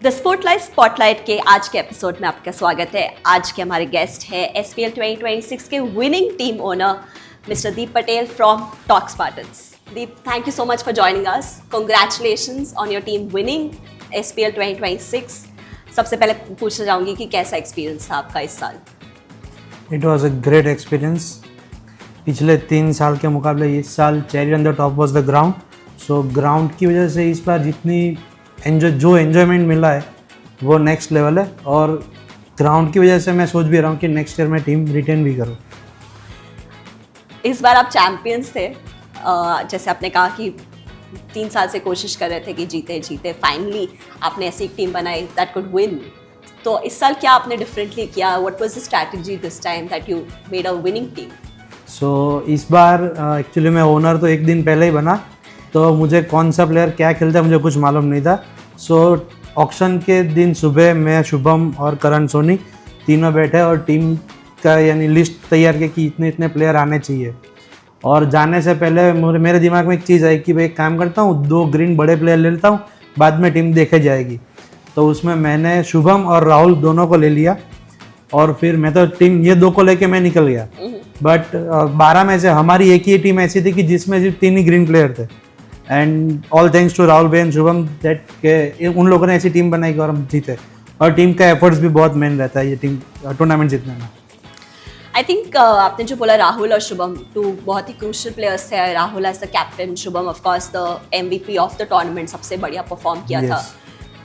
The spotlight के आज के एपिसोड में आपका स्वागत है। आज के हमारे गेस्ट है SPL 2026 के winning team owner mister Deep Patel from talk Spartans. Deep, thank you so much for joining us. Congratulations on your team winning SPL 2026। सबसे पहले पूछना चाहूँगी कि कैसा एक्सपीरियंस था आपका इस साल? It was a great experience. पिछले 3 साल के मुकाबले इस साल cherry on the top was the ground. So ground की वजह से इस बार जितनी एन्जॉयमेंट मिला है वो नेक्स्ट लेवल है, और ग्राउंड की वजह से मैं सोच भी रहा हूँ कि नेक्स्ट ईयर मैं टीम रिटेन भी करूँ। इस बार आप चैम्पियंस थे, जैसे आपने कहा कि 3 साल से कोशिश कर रहे थे कि जीते फाइनली आपने ऐसी एक टीम बनाई दैट कुड विन। तो इस साल क्या आपने डिफरेंटली किया? What was the strategy this time that you made a winning team? So इस बार एक्चुअली मैं ओनर तो एक दिन पहले ही बना, तो मुझे कौन सा प्लेयर क्या खेलता है मुझे कुछ मालूम नहीं था। सो ऑक्शन के दिन सुबह मैं, शुभम और करण सोनी तीनों बैठे और टीम का यानी लिस्ट तैयार की कि इतने इतने प्लेयर आने चाहिए। और जाने से पहले मेरे दिमाग में एक चीज़ आई कि भाई एक काम करता हूँ, 2 ग्रीन बड़े प्लेयर ले लेता हूँ, बाद में टीम देखे जाएगी। तो उसमें मैंने शुभम और राहुल दोनों को ले लिया, और फिर मैं तो टीम ये 2 को लेके मैं निकल गया। बट 12 में से हमारी एक ही टीम ऐसी थी कि जिसमें सिर्फ 3 ही ग्रीन प्लेयर थे, and all thanks to Rahul Ben, Shubham, that के उन लोगों ने ऐसी टीम बनाई और हम जीते। और टीम का एफर्ट्स भी बहुत मेन रहता है ये टीम टूर्नामेंट जीतने में। आई थिंक आपने जो बोला राहुल और शुभम, 2 बहुत ही क्रूशियल प्लेयर्स थे। Rahul as the captain, Shubham of course the MVP of the tournament, सबसे बढ़िया परफॉर्म किया था।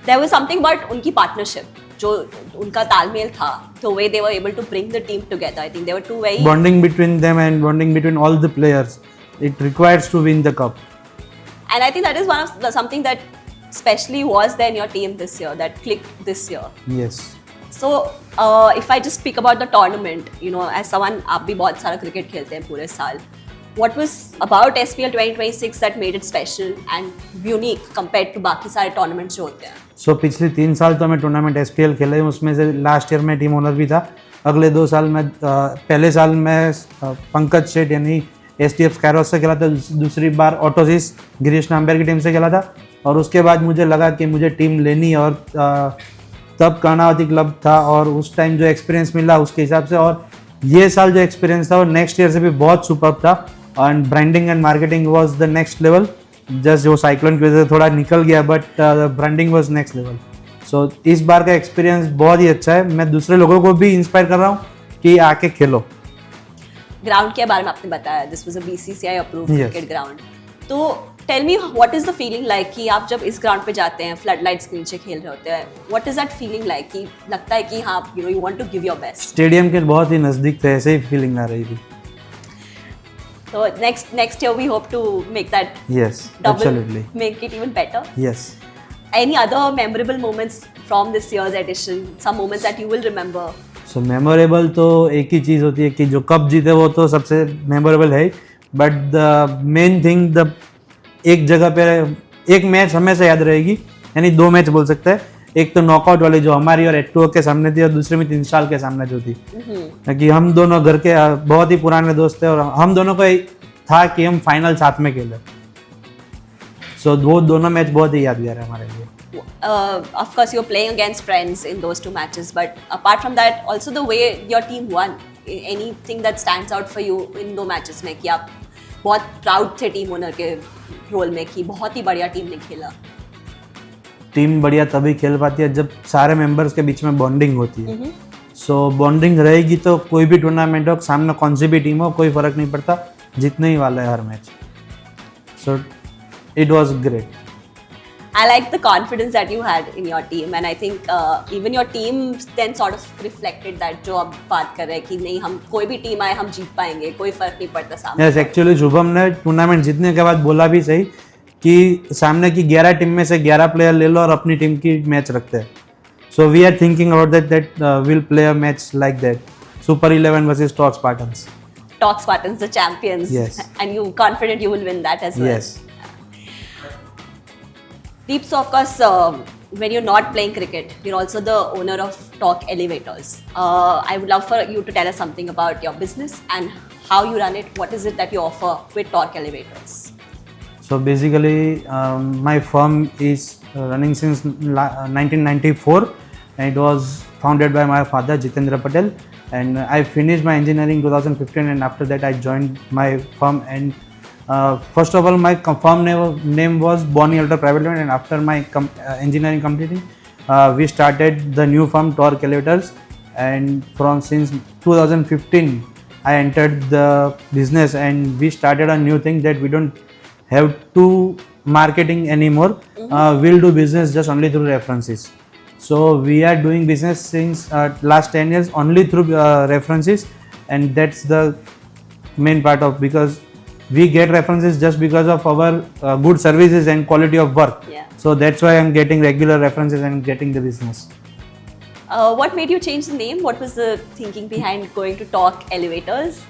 देयर वाज समथिंग बट उनकी पार्टनरशिप, जो उनका तालमेल था, तो वे they were able to bring the team together. I think they were 2 very bonding between them and bonding between all the players, it requires to win the cup. And I think that is one of something that especially was there in your team this year, that clicked this year. Yes. So if I just speak about the tournament, you know, as someone, आप भी बहुत सारा cricket खेलते हैं पूरे साल, what was about SPL 2026 that made it special and unique compared to बाकी सारे टूर्नामेंट्स जो होते हैं? सो पिछले 3 साल तो मैं टूर्नामेंट SPL खेला हूँ, उसमें से लास्ट ईयर में टीम ओनर भी था। अगले 2 साल में पहले साल में पंकज शेट यानी STF स्कैरोस से खेला था, दूसरी बार ऑटोसिस गिरीश नाम्बियर की टीम से खेला था। और उसके बाद मुझे लगा कि मुझे टीम लेनी, और तब कर्णावती क्लब था और उस टाइम जो एक्सपीरियंस मिला उसके हिसाब से, और ये साल जो एक्सपीरियंस था वो नेक्स्ट ईयर से भी बहुत सुपर्ब था। And branding and marketing was the next level. Just वो साइक्लोन की वजह से थोड़ा निकल गया, but branding was next level. So इस बार का एक्सपीरियंस बहुत ही अच्छा है। मैं दूसरे लोगों को भी इंस्पायर कर रहा हूँ कि आके खेलो। ग्राउंड के बारे में आपने बताया, this was a BCCI approved cricket ground. तो tell me what is the feeling like कि आप जब इस ग्राउंड पे जाते हैं, फ्लड लाइट्स के नीचे खेल रहे होते हैं, what is that feeling like कि लगता है कि हाँ, you know, you want to give your best? Stadium के बहुत ही नज़दीक थे, ऐसे ही फीलिंग आ रही थी। So next year we hope to make that Yes, absolutely. Make it even better. Yes. Any other memorable moments from this year's edition? Some moments that you will remember? So memorable तो एक ही चीज़ होती है कि जो cup जीते वो तो सबसे मेमोरेबल है, but the main thing, the एक जगह पे एक मैच हमेशा याद रहेगी, यानी 2 मैच बोल सकते हैं। एक तो नॉकआउट वाली जो हमारी और एट्टू के सामने थी, और दूसरे में 3 साल के सामने जो थी, कि हम दोनों घर के बहुत ही पुराने दोस्त थे और हम दोनों को था कि हम फाइनल साथ में खेले। सो वो दोनों मैच बहुत ही यादगार है हमारे लिए। Of course, you're playing against friends in those 2 matches, but apart from that, also the way your team won, anything that stands out for you in 2 matches में कि आप बहुत proud थे टीम ओनर के रोल में कि बहुत ही बढ़िया टीम ने खेला? टीम बढ़िया तभी खेल पाती है जब सारे मेंबर्स के बीच में बॉन्डिंग होती है। सो बॉन्डिंग रहेगी तो कोई भी टूर्नामेंट हो, सामने कौन सी भी टीम हो, कोई फर्क नहीं पड़ता, जीतने ही वाला है हर match. So it was great. I like the confidence that you had in your team, and I think even your team then sort of reflected that, जो आप बात कर रहे हैं कि नहीं, हम कोई भी टीम आए हम जीत पाएंगे, कोई फर्क नहीं पड़ता सामने। यस, एक्चुअली शुभम ने टूर्नामेंट जीतने के बाद बोला भी सही कि सामने की 11 टीम में से 11 प्लेयर ले लो और अपनी टीम की मैच रखते हैं। So we are thinking about that will play a match like that, Super 11 versus Talk Spartans. Talk Spartans the champions. Yes. And you confident you will win that as well? Yes. Deep, so of course, when you're not playing cricket, you're also the owner of Talk Elevators. I would love for you to tell us something about your business and how you run it. What is it that you offer with Talk Elevators? So basically, my firm is running since 1994, and it was founded by my father Jitendra Patel. And I finished my engineering 2015, and after that I joined my firm. And first of all, my firm name was Bonnie Ultra Private Limited, and after my engineering completing, we started the new firm Torque Elevators. And from since 2015, I entered the business, and we started a new thing that we don't have to marketing anymore. We'll do business just only through references. So we are doing business since last 10 years only through references, and that's the main part of, because we get references just because of our good services and quality of work. Yeah. So that's why I'm getting regular references and getting the business. What made you change the name? What was the thinking behind going to Torque Elevators?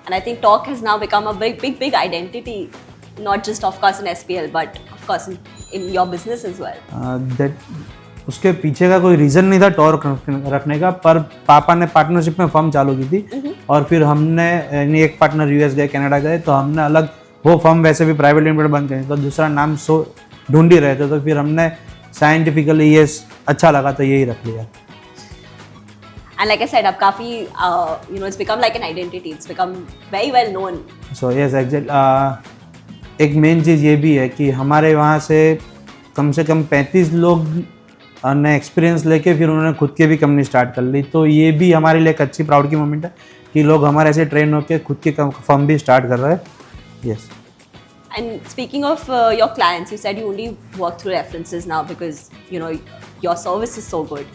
And I think Torque has now become a big identity, not just of course in SPL, but of course in your business as well. That उसके पीछे का कोई reason नहीं था torque रखने का, पर पापा ने पार्टनरशिप में फर्म चालू की थी, और फिर हमने यानी एक पार्टनर यूएस गए, कनाडा गए, तो हमने अलग वो फर्म वैसे भी प्राइवेट लिमिटेड बंद करी, तो दूसरा नाम ढूंढ ही रहे थे, तो फिर हमने साइंटिफिकली ये अच्छा लगा तो यही रख लिया. And like I said, अब काफ़ी it's become like an identity. It's become very well known. So yes, exactly. एक मेन चीज़ ये भी है कि हमारे वहाँ से कम 35 लोग ने एक्सपीरियंस लेके फिर उन्होंने खुद के भी कंपनी स्टार्ट कर ली, तो ये भी हमारे लिए एक अच्छी प्राउड की मोमेंट है कि लोग हमारे ऐसे ट्रेन होकर खुद की फर्म भी स्टार्ट कर रहे हैं. Yes. And speaking of your clients, you said you only work through references now because your service is so good.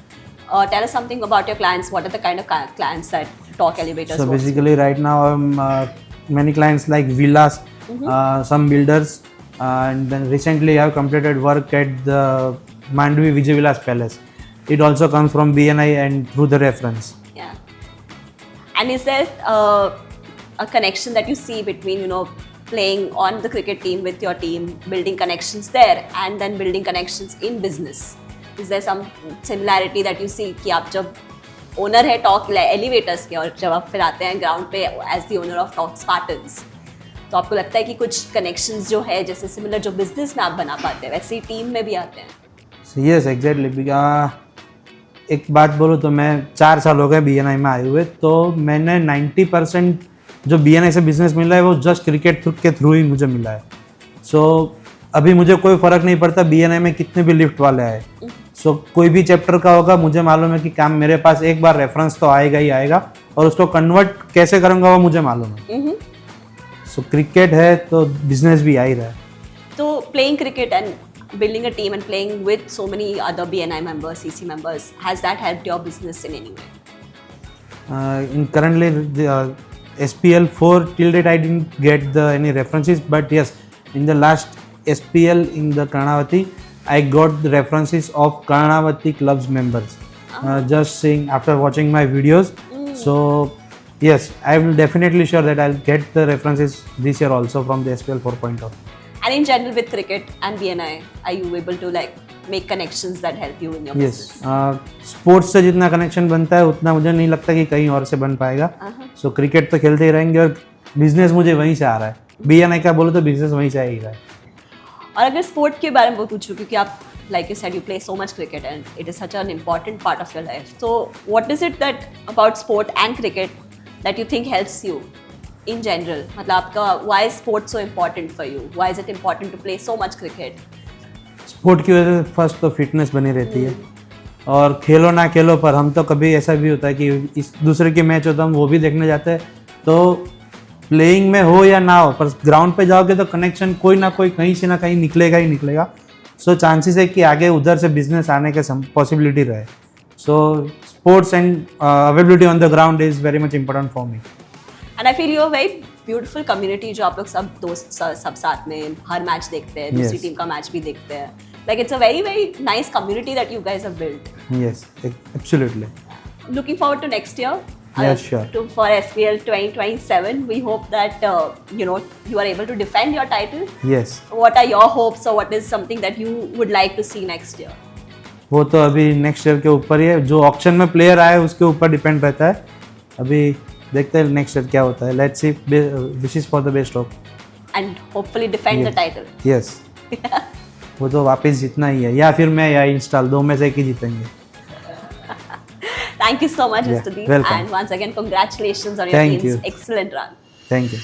Tell us something about your clients. What are the kind of clients that Torque Elevators So works basically right now many clients like villas, some builders, and then recently I have completed work at the Mandvi Vijay Vilas Palace. It also comes from BNI and through the reference. Yeah. And is there a connection that you see between playing on the cricket team with your team, building connections there, and then building connections in business? Is there some similarity that you see कि आप जब owner है talk elevators के और जब आप फिर आते हैं ग्राउंड पे as the owner of Talk Spartans, तो आपको लगता है कि कुछ कनेक्शंस जो है जैसे सिमिलर जो बिजनेस में आप बना पाते हैं वैसे ही टीम में भी आते हैं? Yes exactly. एक बात बोलूँ तो मैं 4 साल हो गए BNI में आए हुए, तो मैंने 90% जो BNI से बिजनेस मिला है वो जस्ट क्रिकेट के थ्रू ही मुझे मिला है. सो अभी मुझे कोई फ़र्क नहीं पड़ता BNI में कितने भी लिफ्ट वाले आए. सो कोई भी चैप्टर का होगा, मुझे मालूम है कि काम मेरे पास एक बार रेफरेंस तो आएगा ही आएगा, और उसको कन्वर्ट कैसे करूँगा वो मुझे मालूम है. सो क्रिकेट है तो बिजनेस भी आ ही रहा है. तो playing cricket and building a team and playing with so many other BNI members, CC members, has that helped your business in any way? In currently the SPL 4 till date I didn't get any references, but yes, in the last SPL in the Karnavati I got the references of Karnavati clubs members. Just seeing after watching my videos. So yes, I will definitely sure that I'll get the references this year also from the SPL 4.0. And in general with cricket and BNI, are you able to make connections that help you in your business? Yes. Sports से जितना connection बनता है उतना मुझे नहीं लगता कि कहीं और से बन पाएगा. सो क्रिकेट तो खेलते ही रहेंगे और बिजनेस मुझे वहीं से आ रहा है. BNI का बोलो तो बिजनेस वहीं से आ ही रहा है. और अगर स्पोर्ट के बारे में पूछूं, क्योंकि आप like you said you play so much cricket and it is such an important part of your life. So what is it that about sport and cricket that you think helps you in general? मतलब आपका why is sport so important for you? Why is it important to play so much cricket? Sport की वजह से first तो fitness बनी रहती है, और खेलो ना खेलो पर हम तो कभी ऐसा भी होता है कि इस दूसरे के मैच होता है हम वो भी देखने जाते हैं. तो प्लेइंग में हो या ना हो, पर ग्राउंड पे जाओगे तो कनेक्शन कोई ना कोई कहीं से ना कहीं निकलेगा ही निकलेगा. सो चांसेस है कि आगे उधर से बिजनेस आने के पॉसिबिलिटी रहे. So sports and availability on the ground is very much important for me. And I feel you're a very beautiful community जो आप लोग सब दोस्त सब साथ में हर मैच देखते हैं, दूसरी टीम का मैच भी देखते हैं. Like it's a very very nice community that you guys have built. Yes, absolutely. Looking forward to next year. Yes, sure. For SPL 2027, we hope that you are able to defend your title. Yes. What are your hopes, or what is something that you would like to see next year? वो तो अभी next year के ऊपर ही है. जो auction में player आए उसके ऊपर डिपेंड रहता है. अभी देखते हैं नेक्स्ट ईयर क्या होता है. Let's see. Wishes for the best of. And hopefully defend the title. Yes. वो तो वापस जीतना ही है, या फिर मैं या इंस्टॉल, दो में से एक ही जीतेंगे। Thank you so much, Yeah, Mr. Deep. welcome. And once again, congratulations on your Thank team's you. excellent run. Thank you.